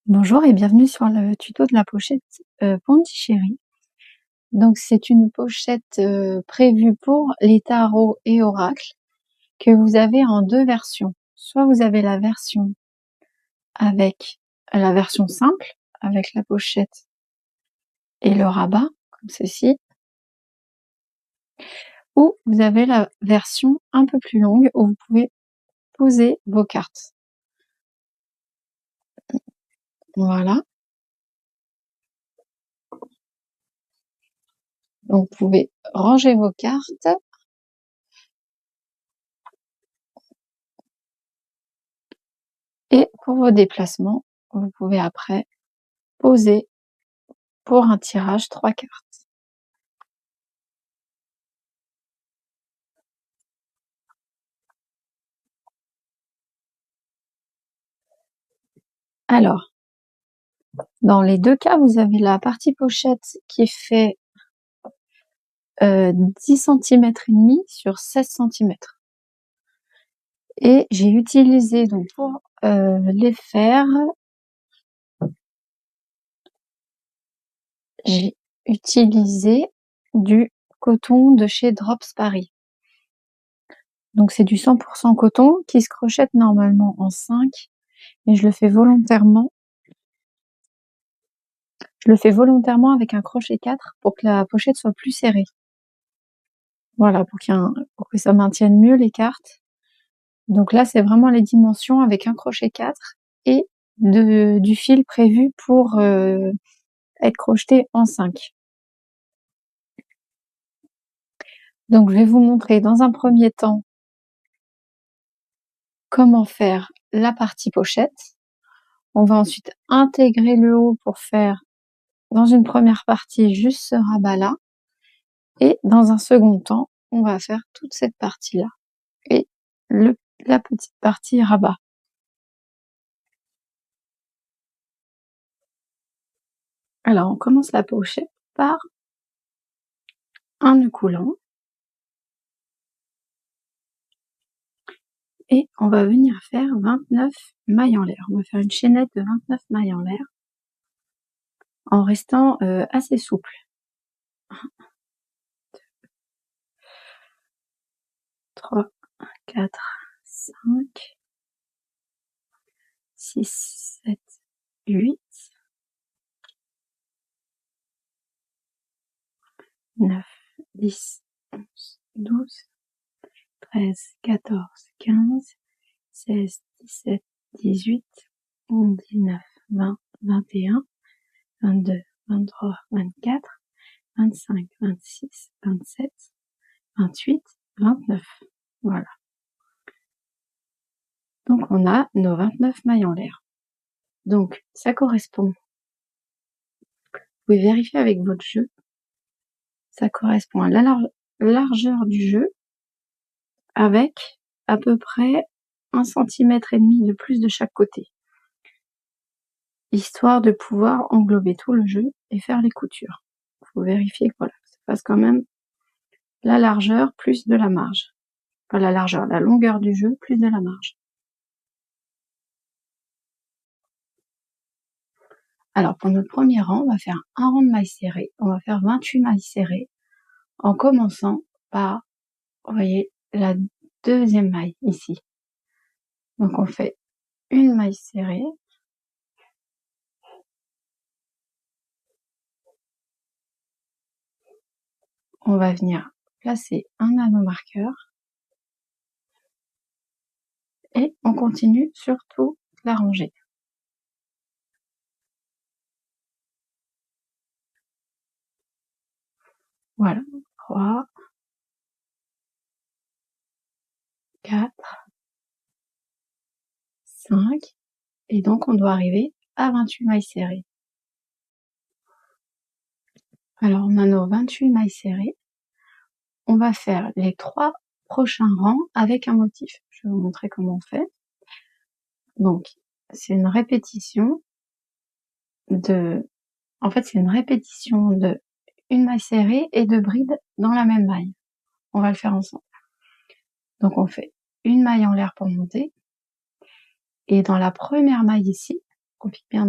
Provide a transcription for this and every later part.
Bonjour et bienvenue sur le tuto de la pochette, Pondichéry. Donc c'est une pochette, prévue pour les tarots et oracles que vous avez en 2 versions. Soit vous avez la version avec la version simple, avec la pochette et le rabat, comme ceci, ou vous avez la version un peu plus longue où vous pouvez poser vos cartes. Voilà. Donc vous pouvez ranger vos cartes. Et pour vos déplacements, vous pouvez après poser pour un tirage 3 cartes. Alors, dans les 2 cas, vous avez la partie pochette qui fait 10 centimètres et demi sur 16 centimètres. Et j'ai utilisé donc pour les faire, j'ai utilisé du coton de chez Drops Paris. Donc c'est du 100% coton qui se crochette normalement en 5 et je le fais volontairement avec un crochet 4 pour que la pochette soit plus serrée. Voilà, pour que ça maintienne mieux les cartes. Donc là, c'est vraiment les dimensions avec un crochet 4 et du fil prévu pour être crocheté en 5. Donc je vais vous montrer dans un premier temps comment faire la partie pochette. On va ensuite intégrer le haut pour faire, dans une première partie, juste ce rabat-là. Et dans un second temps, on va faire toute cette partie-là et la petite partie rabat. Alors, on commence la pochette par un nœud coulant. Et on va venir faire 29 mailles en l'air. On va faire une chaînette de 29 mailles en l'air en restant assez souple. 1, 2, 3, 4, 5, 6, 7, 8, 9, 10, 11, 12, 13, 14, 15, 16, 17, 18, 19, 20, 21, 22, 23, 24, 25, 26, 27, 28, 29. Voilà. Donc on a nos 29 mailles en l'air. Donc ça correspond, vous pouvez vérifier avec votre jeu, ça correspond à la largeur du jeu avec à peu près 1,5 centimètre de plus de chaque côté. Histoire de pouvoir englober tout le jeu et faire les coutures. Il faut vérifier que voilà, ça fasse quand même la largeur plus de la marge. Pas la largeur, la longueur du jeu plus de la marge. Alors pour notre premier rang, on va faire un rang de mailles serrées. On va faire 28 mailles serrées en commençant par, vous voyez, la deuxième maille ici. Donc on fait une maille serrée. On va venir placer un anneau marqueur. Et on continue sur toute la rangée. Voilà, 3, 4, 5, et donc on doit arriver à 28 mailles serrées. Alors on a nos 28 mailles serrées. On va faire les 3 prochains rangs avec un motif. Je vais vous montrer comment on fait. Donc c'est une répétition de... En fait, c'est une répétition de une maille serrée et 2 brides dans la même maille. On va le faire ensemble. Donc on fait une maille en l'air pour monter. Et dans la première maille ici, qu'on pique bien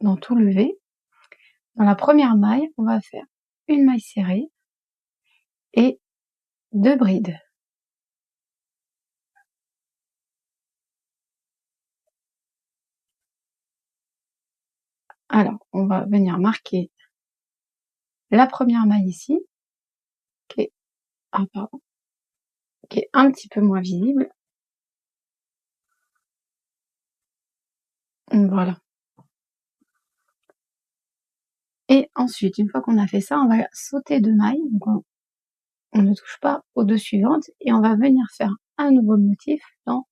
dans tout le V. Dans la première maille, on va faire une maille serrée et 2 brides. Alors, on va venir marquer la première maille ici, qui est un petit peu moins visible. Voilà. Et ensuite, une fois qu'on a fait ça, on va sauter 2 mailles, donc on ne touche pas aux 2 suivantes et on va venir faire un nouveau motif dans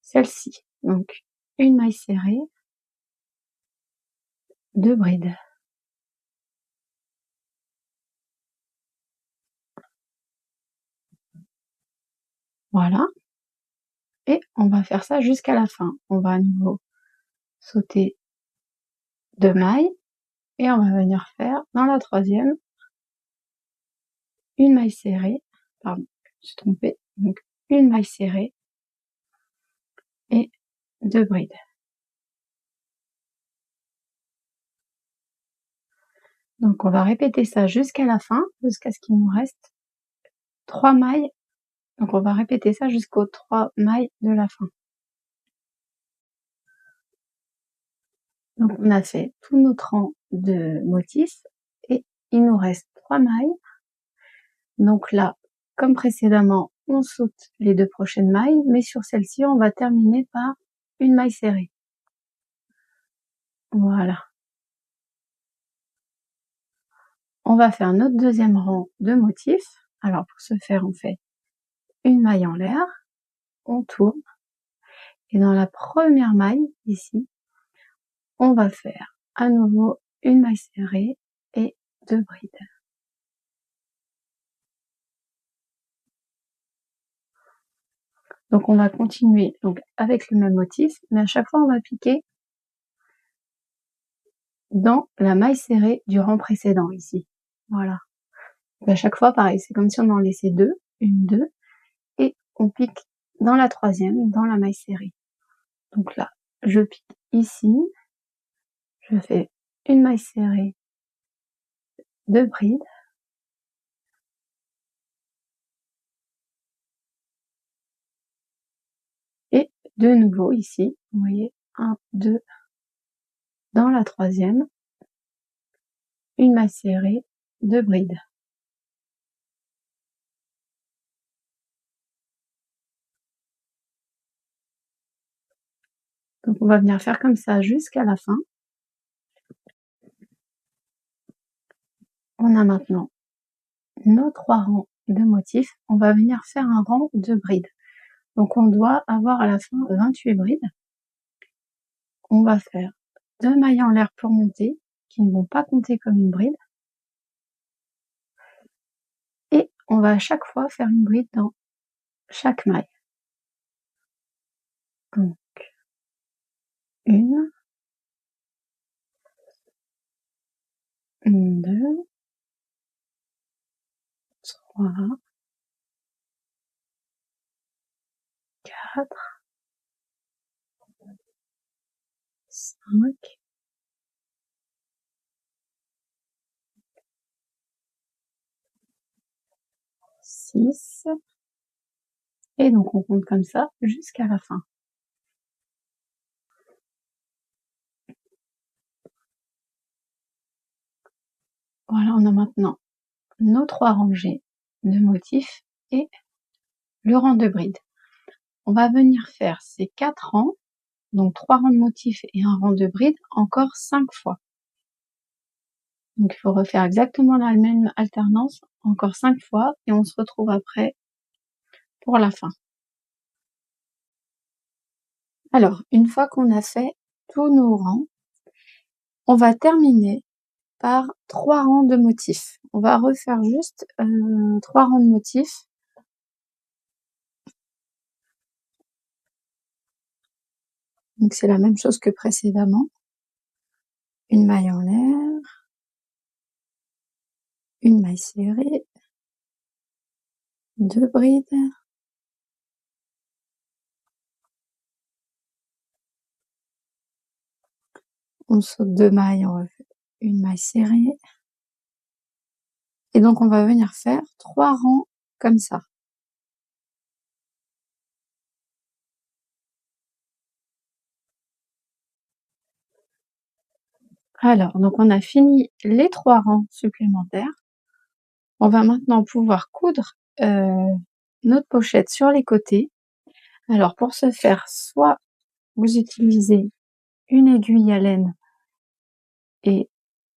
celle-ci. Donc une maille serrée, 2 brides. Voilà. Et on va faire ça jusqu'à la fin. On va à nouveau sauter 2 mailles et on va venir faire dans la troisième une maille serrée, pardon, je me suis trompée, donc une maille serrée et 2 brides. Donc on va répéter ça jusqu'à la fin, jusqu'à ce qu'il nous reste 3 mailles. Donc on va répéter ça jusqu'aux 3 mailles de la fin. Donc on a fait tout notre rang de motifs et il nous reste 3 mailles. Donc là, comme précédemment, on saute les 2 prochaines mailles, mais sur celle-ci, on va terminer par une maille serrée. Voilà. On va faire notre deuxième rang de motifs. Alors pour ce faire, on fait une maille en l'air, on tourne, et dans la première maille, ici, on va faire à nouveau une maille serrée et 2 brides. Donc on va continuer donc avec le même motif, mais à chaque fois on va piquer dans la maille serrée du rang précédent ici. Voilà. Donc à chaque fois pareil, c'est comme si on en laissait 2, une, 2, et on pique dans la troisième, dans la maille serrée. Donc là, je pique ici, je fais une maille serrée, 2 brides, et de nouveau ici, vous voyez, 1, 2, dans la troisième, une maille serrée, 2 brides. Donc on va venir faire comme ça jusqu'à la fin. On a maintenant nos 3 rangs de motifs. On va venir faire un rang de brides. Donc on doit avoir à la fin 28 brides. On va faire 2 mailles en l'air pour monter, qui ne vont pas compter comme une bride. Et on va à chaque fois faire une bride dans chaque maille. Donc, 1, 2, 3, 4, 5, 6, et donc on compte comme ça jusqu'à la fin. Voilà, on a maintenant nos 3 rangées de motifs et le rang de brides. On va venir faire ces 4 rangs, donc 3 rangs de motifs et un rang de brides, encore 5 fois. Donc il faut refaire exactement la même alternance encore 5 fois et on se retrouve après pour la fin. Alors, une fois qu'on a fait tous nos rangs, on va terminer par 3 rangs de motifs. On va refaire juste 3 rangs de motifs. Donc c'est la même chose que précédemment. Une maille en l'air, une maille serrée, 2 brides, on saute 2 mailles, on refait une maille serrée et donc on va venir faire 3 rangs comme ça. Alors, donc on a fini les 3 rangs supplémentaires. On va maintenant pouvoir coudre, notre pochette sur les côtés. Alors pour ce faire, soit vous utilisez une aiguille à laine et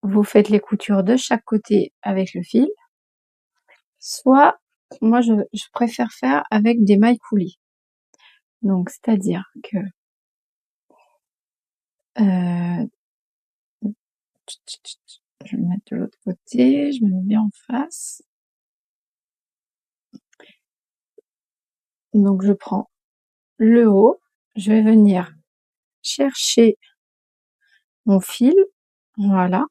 vous faites les coutures de chaque côté avec le fil, soit moi je préfère faire avec des mailles coulées. Donc c'est-à-dire que, je vais me mettre de l'autre côté, je me mets bien en face. Donc je prends le haut, je vais venir chercher mon fil, voilà.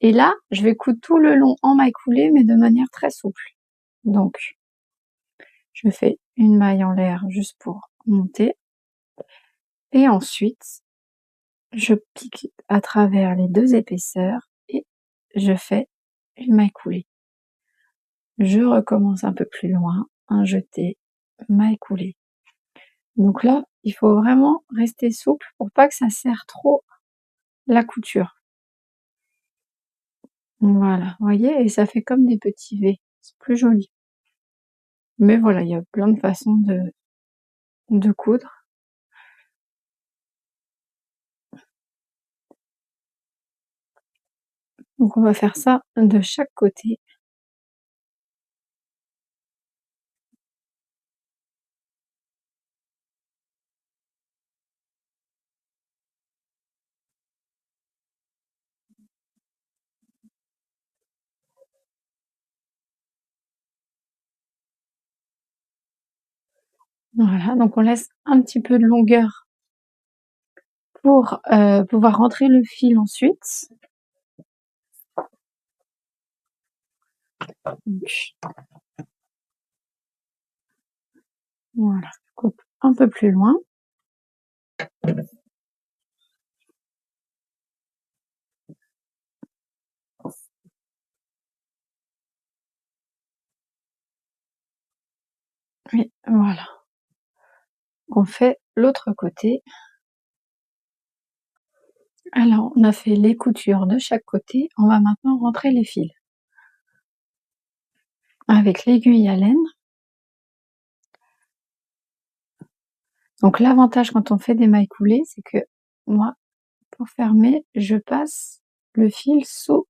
Et là, je vais coudre tout le long en maille coulée, mais de manière très souple. Donc, je fais une maille en l'air juste pour monter. Et ensuite, je pique à travers les 2 épaisseurs et je fais une maille coulée. Je recommence un peu plus loin, un jeté, maille coulée. Donc là, il faut vraiment rester souple pour pas que ça serre trop la couture. Voilà, vous voyez? Et ça fait comme des petits V, c'est plus joli. Mais voilà, il y a plein de façons de coudre. Donc on va faire ça de chaque côté. Voilà, donc on laisse un petit peu de longueur pour, pouvoir rentrer le fil ensuite. Donc voilà, je coupe un peu plus loin. Et voilà. On fait l'autre côté. Alors, on a fait les coutures de chaque côté, on va maintenant rentrer les fils. Avec l'aiguille à laine. Donc l'avantage quand on fait des mailles coulées, c'est que moi, pour fermer, je passe le fil sous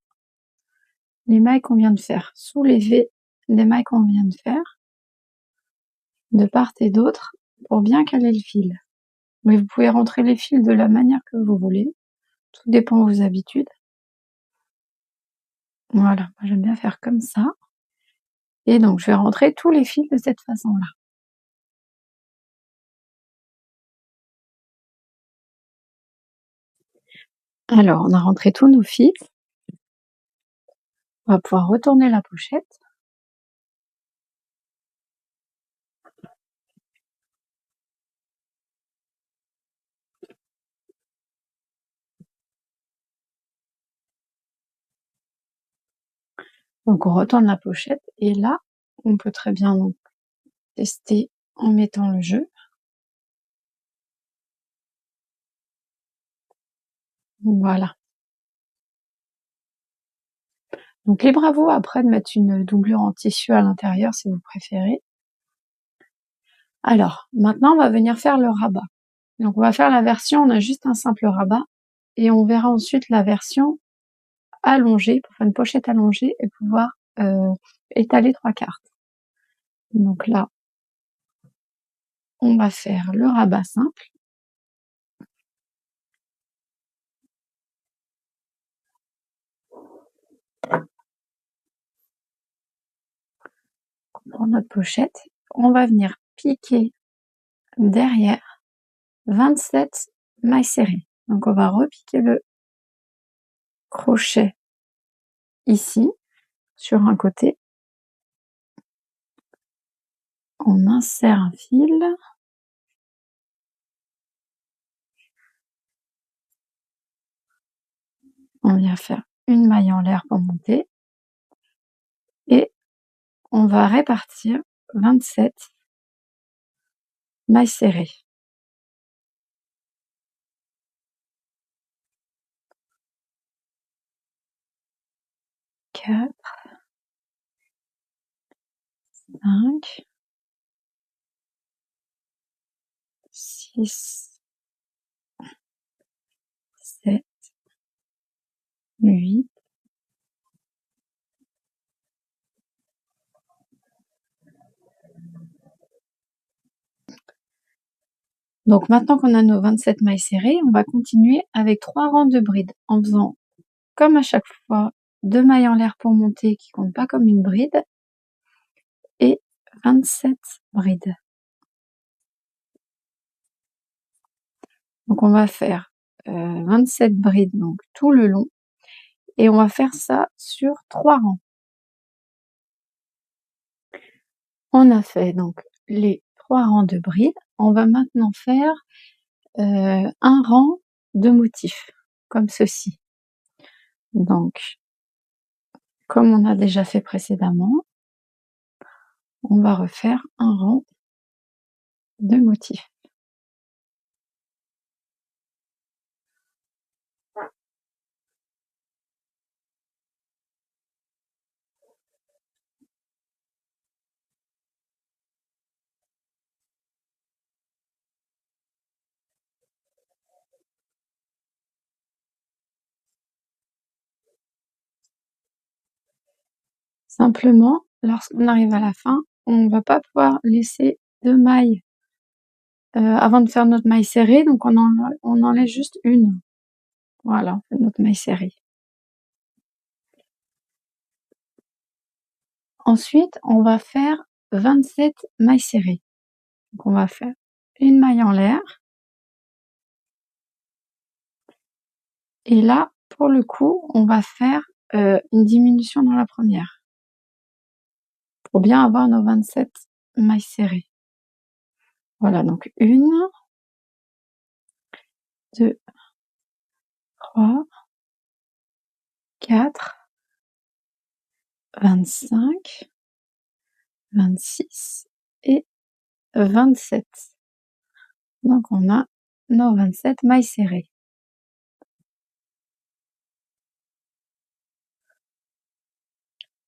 les mailles qu'on vient de faire, sous les V des mailles qu'on vient de faire, de part et d'autre, pour bien caler le fil. Mais vous pouvez rentrer les fils de la manière que vous voulez, tout dépend de vos habitudes. Voilà, moi j'aime bien faire comme ça. Et donc je vais rentrer tous les fils de cette façon-là. Alors, on a rentré tous nos fils. On va pouvoir retourner la pochette. Donc on retourne la pochette et là, on peut très bien donc tester en mettant le jeu. Voilà. Donc libre à vous après de mettre une doublure en tissu à l'intérieur si vous préférez. Alors, maintenant on va venir faire le rabat. Donc on va faire la version, on a juste un simple rabat et on verra ensuite la version allongée, pour faire une pochette allongée et pouvoir étaler 3 cartes. Donc là, on va faire le rabat simple. Pour notre pochette, on va venir piquer derrière 27 mailles serrées. Donc on va repiquer le crochet ici, sur un côté. On insère un fil. On vient faire une maille en l'air pour monter et on va répartir 27 mailles serrées. 4, 5, 6, 7, 8, donc maintenant qu'on a nos 27 mailles serrées, on va continuer avec 3 rangs de brides en faisant, comme à chaque fois, 2 mailles en l'air pour monter qui comptent pas comme une bride et 27 brides. Donc on va faire 27 brides donc tout le long et on va faire ça sur 3 rangs. On a fait donc les 3 rangs de brides. On va maintenant faire un rang de motifs comme ceci. Donc, comme on a déjà fait précédemment, on va refaire un rang de motifs. Simplement, lorsqu'on arrive à la fin, on ne va pas pouvoir laisser 2 mailles avant de faire notre maille serrée, donc on en laisse juste une. Voilà, on fait notre maille serrée. Ensuite, on va faire 27 mailles serrées. Donc on va faire une maille en l'air. Et là, pour le coup, on va faire une diminution dans la première. Pour bien avoir nos 27 mailles serrées. Voilà, donc 1, 2, 3, 4, 25, 26 et 27. Donc on a nos 27 mailles serrées.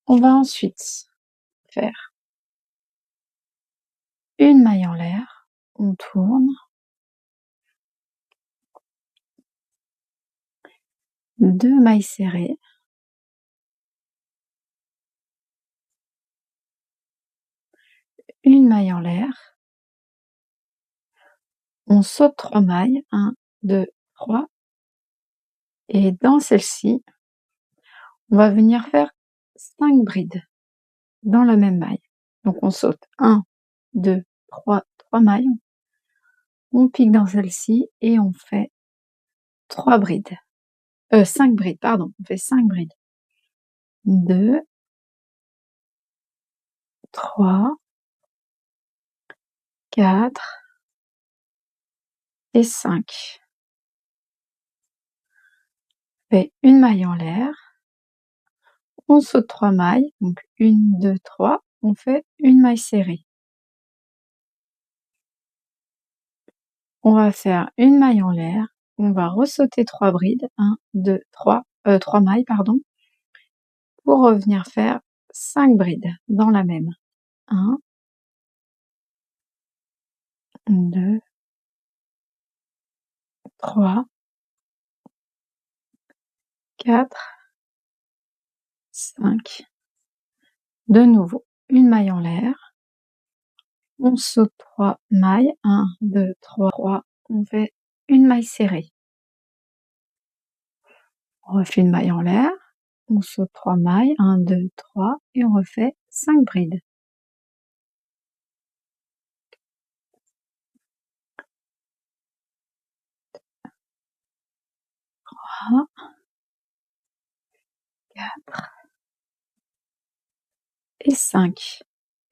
On va ensuite faire une maille en l'air, on tourne, 2 mailles serrées, une maille en l'air, on saute 3 mailles, 1, 2, 3, et dans celle-ci, on va venir faire 5 brides dans la même maille. Donc on saute 1, 2, 3, 3 mailles, on pique dans celle-ci et on fait 3 brides. 5 brides, pardon, on fait 5 brides. 2, 3, 4 et 5. On fait une maille en l'air, on saute 3 mailles, donc 1, 2, 3, on fait une maille serrée. On va faire une maille en l'air, on va ressauter 3 brides, 1, 2, 3, 3 mailles, pardon, pour revenir faire 5 brides dans la même. 1, 2, 3, 4, 5. De nouveau, une maille en l'air, on saute 3 mailles, 1, 2, 3, on fait une maille serrée. On refait une maille en l'air, on saute 3 mailles, 1, 2, 3 et on refait 5 brides. 3, 4 et 5.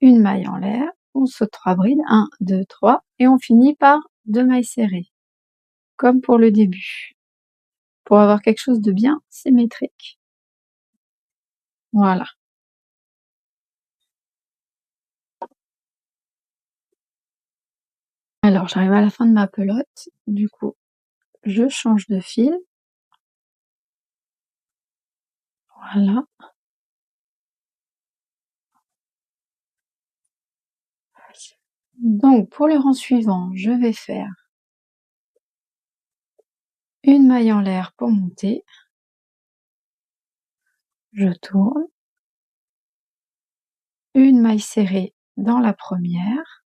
Une maille en l'air, on saute 3 brides, 1, 2, 3 et on finit par 2 mailles serrées, comme pour le début. pour avoir quelque chose de bien symétrique. Voilà. Alors j'arrive à la fin de ma pelote, du coup, je change de fil. Voilà. Donc pour le rang suivant, je vais faire une maille en l'air pour monter. Je tourne. Une maille serrée dans la première.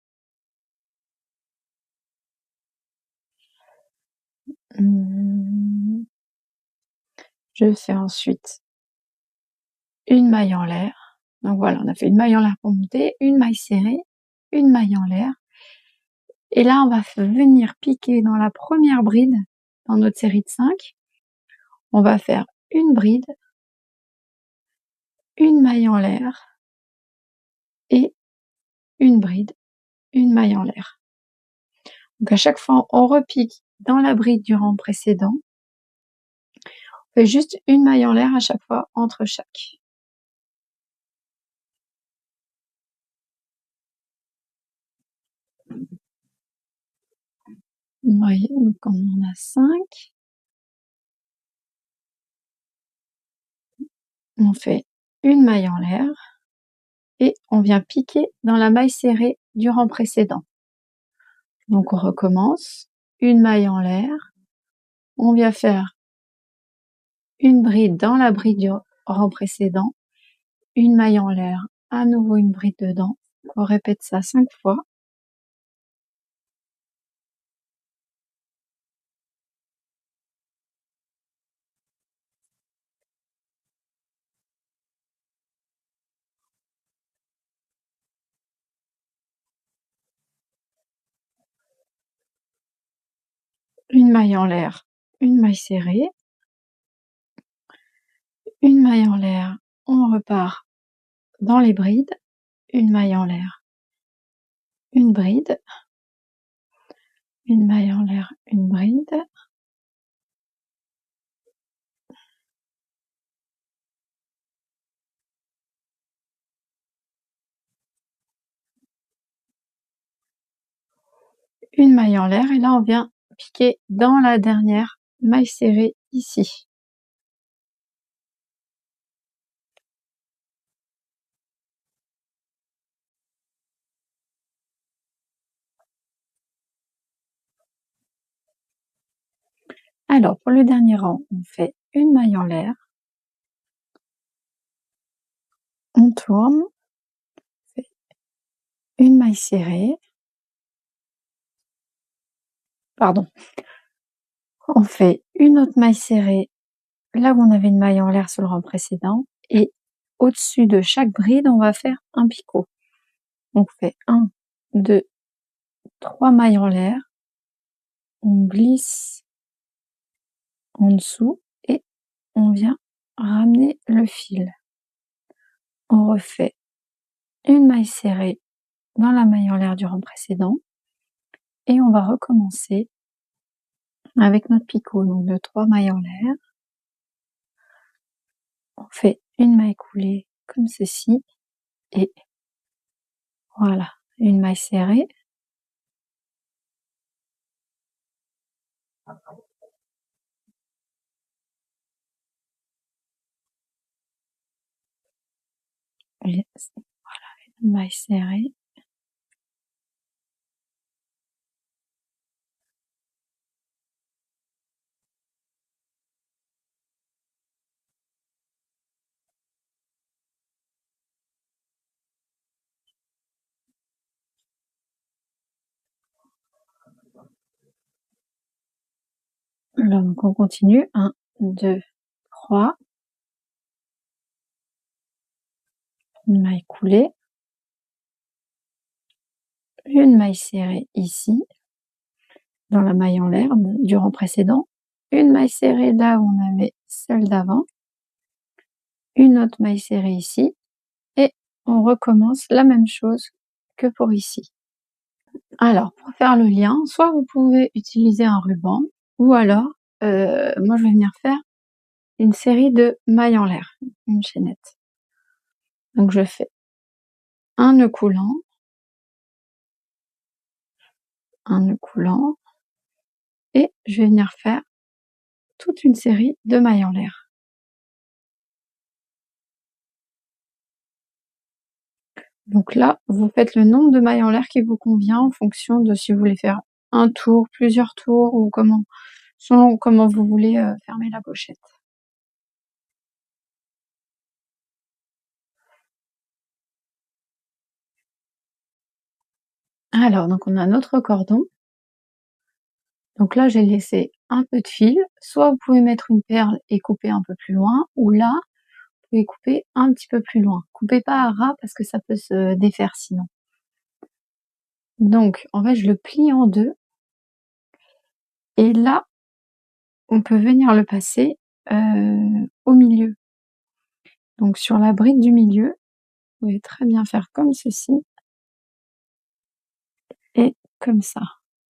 Je fais ensuite une maille en l'air. Donc voilà, on a fait une maille en l'air pour monter, une maille serrée, une maille en l'air. Et là, on va venir piquer dans la première bride, dans notre série de 5. On va faire une bride, une maille en l'air et une bride, une maille en l'air. Donc à chaque fois, on repique dans la bride du rang précédent. On fait juste une maille en l'air à chaque fois entre chaque. Vous voyez, donc on en a 5. On fait une maille en l'air et on vient piquer dans la maille serrée du rang précédent. Donc on recommence, une maille en l'air, on vient faire une bride dans la bride du rang précédent, une maille en l'air, à nouveau une bride dedans. On répète ça 5 fois. Une maille en l'air, une maille serrée, une maille en l'air, on repart dans les brides, une maille en l'air, une bride, une maille en l'air, une bride, une maille en l'air et là on vient piquer dans la dernière maille serrée ici. Alors pour le dernier rang, on fait une maille en l'air, on tourne, on fait une maille serrée, pardon, on fait une autre maille serrée là où on avait une maille en l'air sur le rang précédent et au-dessus de chaque bride, on va faire un picot. On fait 1, 2, 3 mailles en l'air, on glisse en dessous et on vient ramener le fil. On refait une maille serrée dans la maille en l'air du rang précédent et on va recommencer avec notre picot, donc de 3 mailles en l'air. On fait une maille coulée comme ceci et voilà, une maille serrée. Et voilà, une maille serrée. Alors donc on continue, 1, 2, 3. Une maille coulée, une maille serrée ici, dans la maille en l'air du rang précédent, une maille serrée là où on avait celle d'avant, une autre maille serrée ici, et on recommence la même chose que pour ici. Alors, pour faire le lien, soit vous pouvez utiliser un ruban, ou alors moi je vais venir faire une série de mailles en l'air, une chaînette. Donc je fais un nœud coulant, un nœud coulant et je vais venir faire toute une série de mailles en l'air. Donc là, vous faites le nombre de mailles en l'air qui vous convient en fonction de si vous voulez faire un tour, plusieurs tours ou selon comment vous voulez fermer la pochette. Alors, donc on a notre cordon. Donc là, j'ai laissé un peu de fil. Soit vous pouvez mettre une perle et couper un peu plus loin, ou là, vous pouvez couper un petit peu plus loin. Coupez pas à ras parce que ça peut se défaire sinon. Donc, en fait, je le plie en deux. Et là, on peut venir le passer au milieu. Donc sur la bride du milieu, vous pouvez très bien faire comme ceci et comme ça.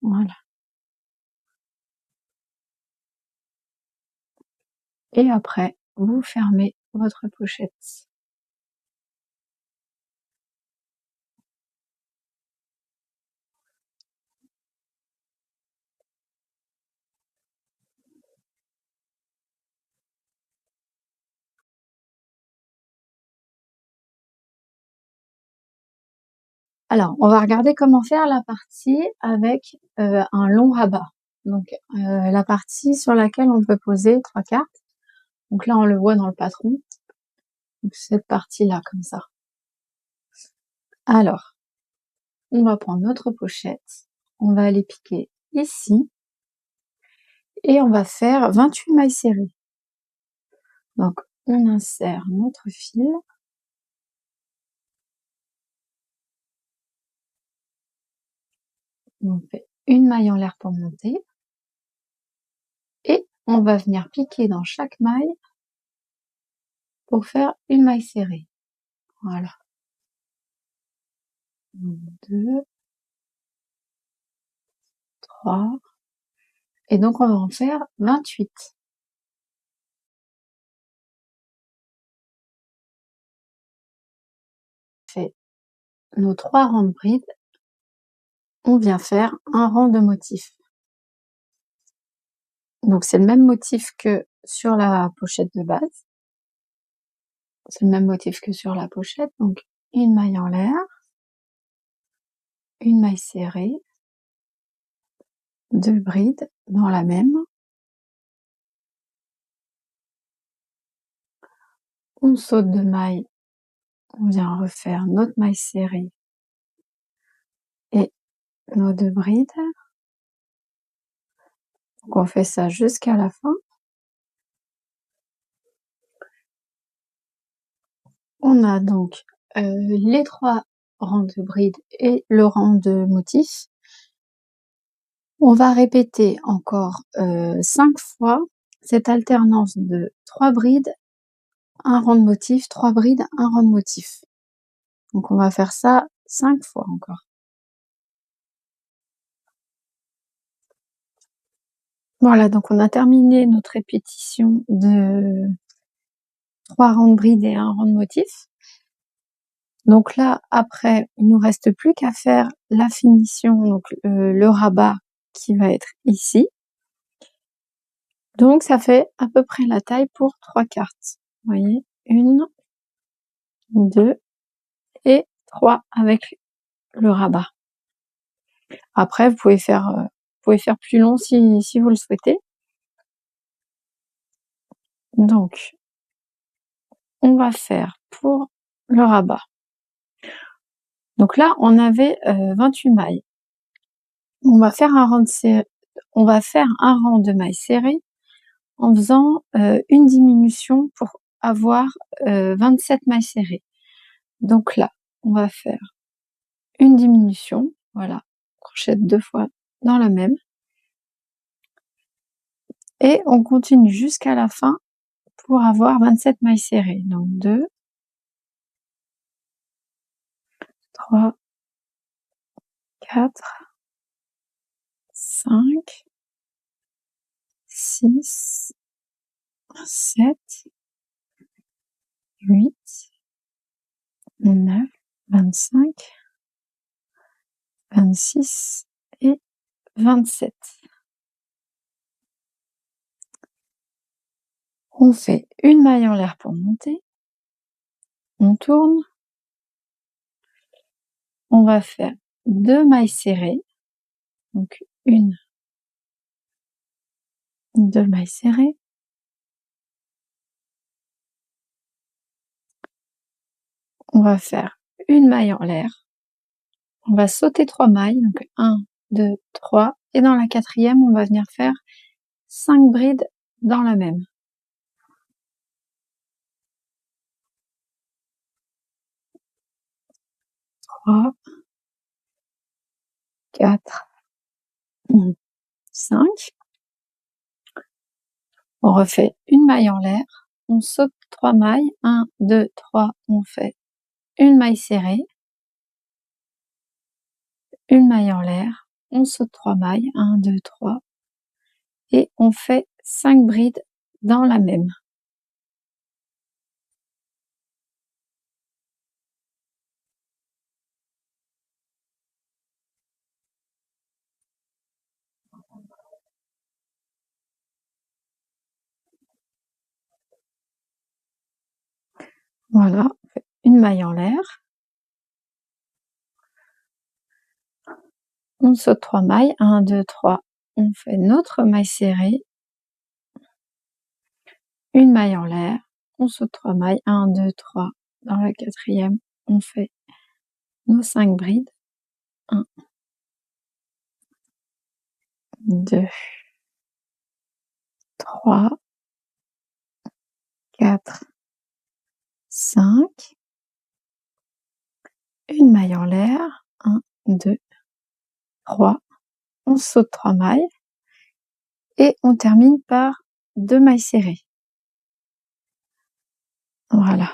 Voilà. Et après, vous fermez votre pochette. Alors, on va regarder comment faire la partie avec un long rabat. Donc, la partie sur laquelle on peut poser 3 cartes. Donc là, on le voit dans le patron. Donc, cette partie-là, comme ça. Alors, on va prendre notre pochette. On va aller piquer ici. Et on va faire 28 mailles serrées. Donc, on insère notre fil. On fait une maille en l'air pour monter. Et on va venir piquer dans chaque maille pour faire une maille serrée. Voilà. 2, 3. Et donc, on va en faire 28. Fait nos 3 rangs de brides. On vient faire un rang de motif. Donc, c'est le même motif que sur la pochette de base. C'est le même motif que sur la pochette. Donc, une maille en l'air, une maille serrée, 2 brides dans la même. On saute de maille, on vient refaire notre maille serrée et nos 2 brides. Donc on fait ça jusqu'à la fin. On a donc les 3 rangs de brides et le rang de motifs. On va répéter encore 5 fois cette alternance de 3 brides, un rang de motif, 3 brides, un rang de motif. Donc on va faire ça 5 fois encore. Voilà, donc on a terminé notre répétition de 3 rangs de brides et un rang de motif. Donc là, après, il nous reste plus qu'à faire la finition, donc le rabat qui va être ici. Donc ça fait à peu près la taille pour 3 cartes. Vous voyez, 1, 2 et 3 avec le rabat. Après, vous pouvez faire plus long si vous le souhaitez. Donc, on va faire pour le rabat. Donc là, on avait 28 mailles. On va faire un rang de mailles serrées en faisant une diminution pour avoir 27 mailles serrées. Donc là, on va faire une diminution, voilà, crochette 2 fois dans la même. Et on continue jusqu'à la fin pour avoir 27 mailles serrées. Donc 2, 3, 4, 5, 6, 7, 8, 9, 25, 26 et 27. On fait une maille en l'air pour monter, on tourne, on va faire 2 mailles serrées, donc 1, 2 mailles serrées, on va faire une maille en l'air, on va sauter 3 mailles, donc 1, 2, 3, et dans la 4e, on va venir faire 5 brides dans la même. 3, 4, 5. On refait une maille en l'air, on saute 3 mailles, 1, 2, 3, on fait une maille serrée, une maille en l'air, on saute 3 mailles, 1, 2, 3, et on fait 5 brides dans la même. Voilà, on fait une maille en l'air, on saute 3 mailles, 1, 2, 3, on fait notre maille serrée, une maille en l'air, on saute 3 mailles, 1, 2, 3, dans la 4e, on fait nos 5 brides, 1, 2, 3, 4, 5, une maille en l'air, 1, 2, 3, on saute 3 mailles et on termine par 2 mailles serrées. Voilà.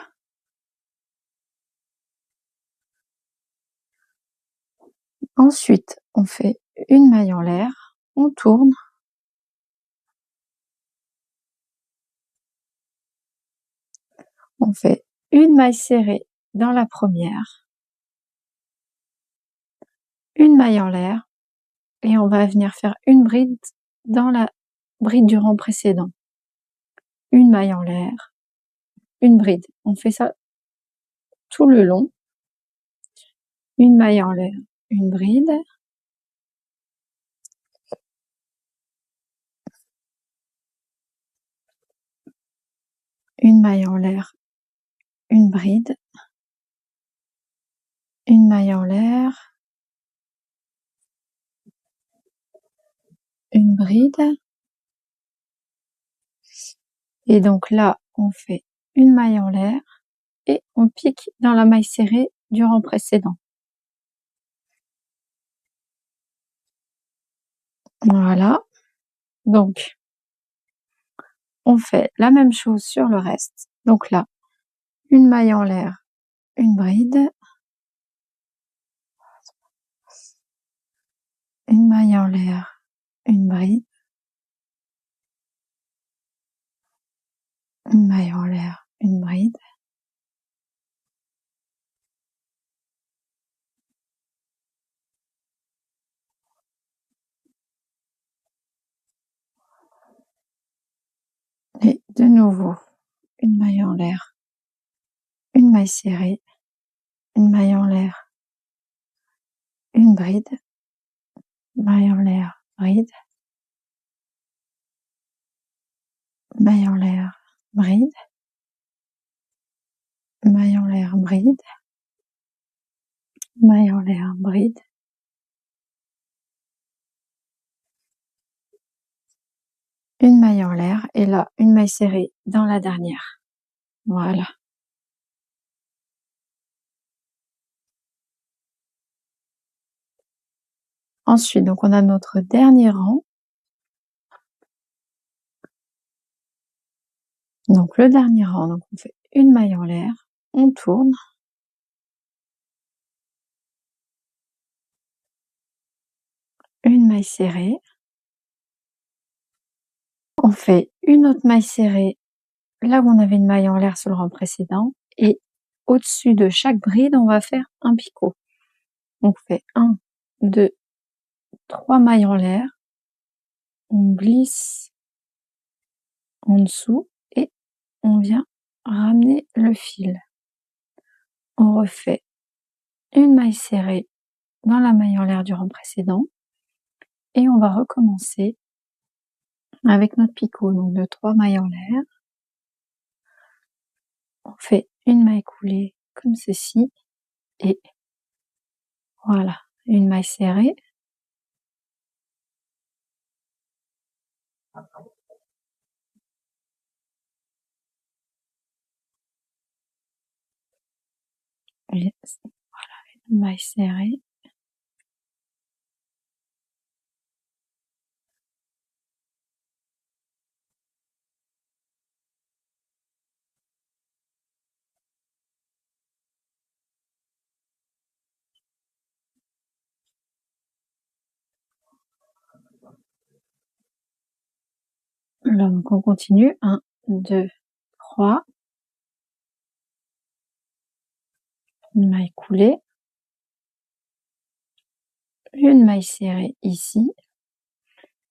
Ensuite, on fait une maille en l'air, on tourne, on fait une maille serrée dans la première, une maille en l'air, et on va venir faire une bride dans la bride du rang précédent. Une maille en l'air, une bride. On fait ça tout le long. Une maille en l'air, une bride. Une maille en l'air, une bride. Une maille en l'air, une bride. Et donc là, on fait une maille en l'air et on pique dans la maille serrée du rang précédent. Voilà. Donc, on fait la même chose sur le reste. Donc là, une maille en l'air, une bride. Une maille en l'air, une bride. Une maille en l'air, une bride. Et de nouveau, une maille en l'air, une maille serrée, une maille en l'air, une bride, maille en l'air, bride, maille en l'air, bride, maille en l'air, bride, maille en l'air, bride, une maille en l'air, et là, une maille serrée dans la dernière. Voilà. Ensuite, donc on a notre dernier rang. Donc le dernier rang, donc on fait une maille en l'air, on tourne, une maille serrée, On fait une autre maille serrée là où on avait une maille en l'air sur le rang précédent et au-dessus de chaque bride, on va faire un picot. On fait 1, 2, 3 mailles en l'air, on glisse en dessous et on vient ramener le fil. On refait une maille serrée dans la maille en l'air du rang précédent et on va recommencer avec notre picot, donc de 3 mailles en l'air. On fait une maille coulée comme ceci et voilà, une maille serrée. Et voilà, une maille serrée. Alors, donc on continue. 1, 2, 3. Une maille coulée. Une maille serrée ici,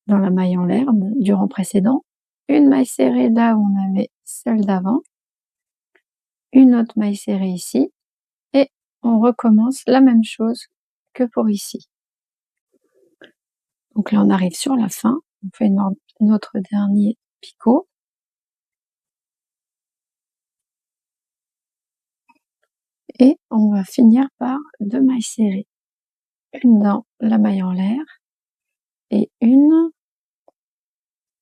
dans la maille en l'air du rang précédent. Une maille serrée là où on avait celle d'avant. Une autre maille serrée ici. Et on recommence la même chose que pour ici. Donc là, on arrive sur la fin. On fait notre dernier picot. Et on va finir par 2 mailles serrées. Une dans la maille en l'air et une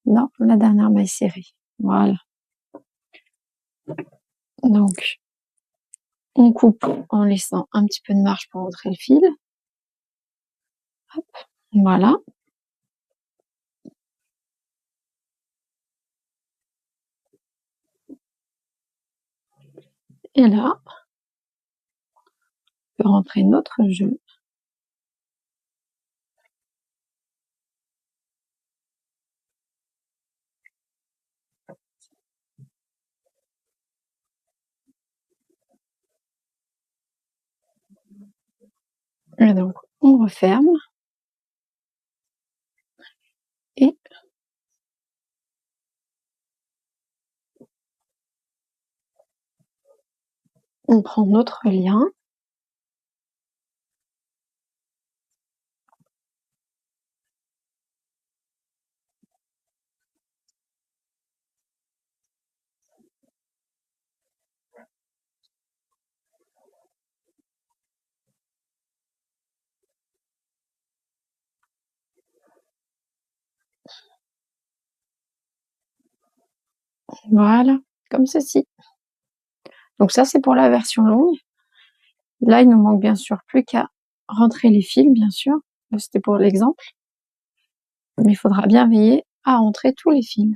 dans la dernière maille serrée. Voilà. Donc, on coupe en laissant un petit peu de marge pour entrer le fil. Hop, voilà. Et là, on peut rentrer notre jeu. Et donc, on referme. Et on prend notre lien. Voilà, comme ceci. Donc ça, c'est pour la version longue. Là, il nous manque bien sûr plus qu'à rentrer les fils, bien sûr. C'était pour l'exemple. Mais il faudra bien veiller à rentrer tous les fils.